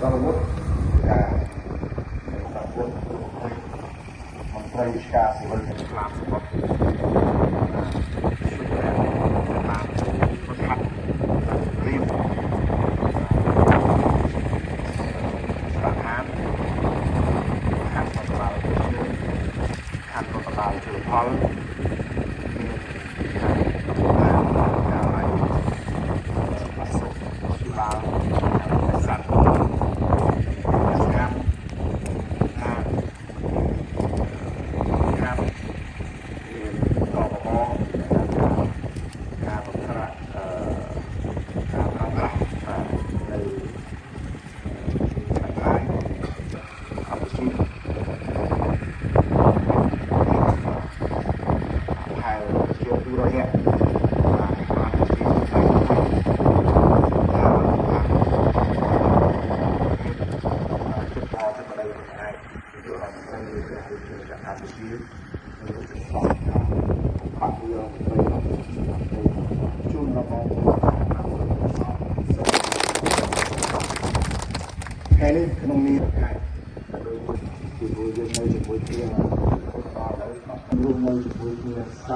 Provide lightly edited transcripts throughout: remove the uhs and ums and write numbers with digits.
ប្រមុខការប្រព័ន្ធមន្ត្រីវិការសិវិលឆ្លាតសម្បត្តិបានប្រកាសរៀបប្រធានខាងរដ្ឋបាលខាងរដ្ឋបាលជលផលថ្ងៃនេះក្នុងនាមជាមួយយើងនៅជាមួយគ្នាបន្តទៅរួមនៅជាមួយគ្នាក្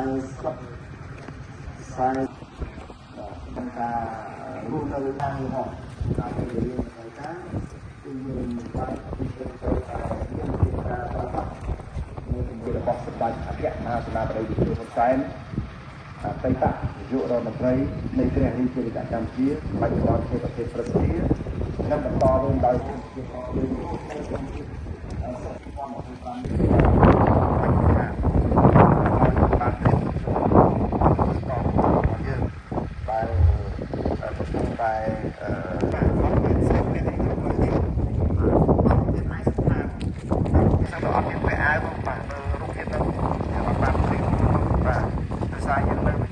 នុងការរួមនៅខាងនោះតាមដែលយើងត្រូវការគឺយើងបានពិចារណាទៅការប្រើប្រាស់នៅជំនួយរបស់សម្ដេចអគ្គមហាសេនាបតីវិទ្យុហ៊ុនសែនអតីតនាយករដ្ឋមន្ត្រីនៃព្រះរាជាណាចក្រកម្ពុជាបច្ចុប្បន្នជាប្រធានប្រសិទ្ធិនិងបន្តរួមដោយយើង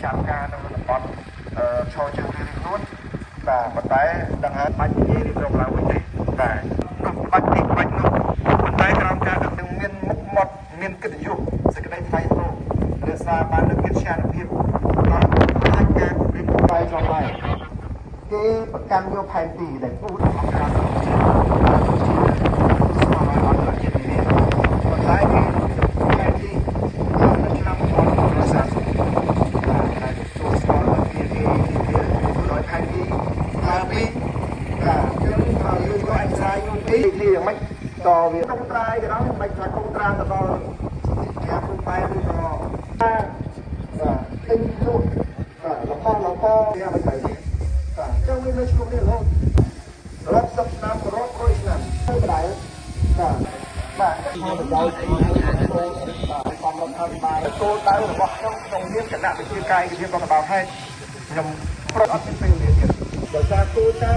ចាំការនៅតំបន់ឈរជើងរៀងខ្លួនបាទប៉ុន្តែដឹងហើយបាច់និយាយរៀបរាប់ឡើងវិញទេបាទនោះបាច់នេះបាច់នោះប៉ុន្តែក្រោមការនឹងមានមុខមាត់មានកិត្តិយសសេចក្តីថ្លៃថ្នូររក្សាបាននូវកិត្តិយសភាពដល់អាចការគម្រាមកំហែងចំហើយគេប្រកាន់យកផែនទីដែលពូរបស់ការសង្គមជាតិស្មោះឲ្យអត់ជានេះប៉ុន្តែគេផែនទីនៅឆ្នាំ1940ទីយ៉ាងម៉េចតវាកុំត្រាយទៅដល់មិនថាកុំត្រាទៅដល់ការពុំបែរឬក៏បាទទិញលក់បាទលកវាមិនទៅទេបាទចឹងវានៅជួបនេះរហូតរាប់សិបឆ្នាំរាប់រយឆ្នាំទៅដែរបាទមកបដោយស្អីបាទសំឡេងថាបាយគោលដៅរបស់ខ្ញុំក្នុងនាមគណៈវិជាកាយវិធានរដ្ឋបាលហេតុខ្ញុំប្រត់អត់មានពេលវេលាទៀតដោយសារគោលដៅ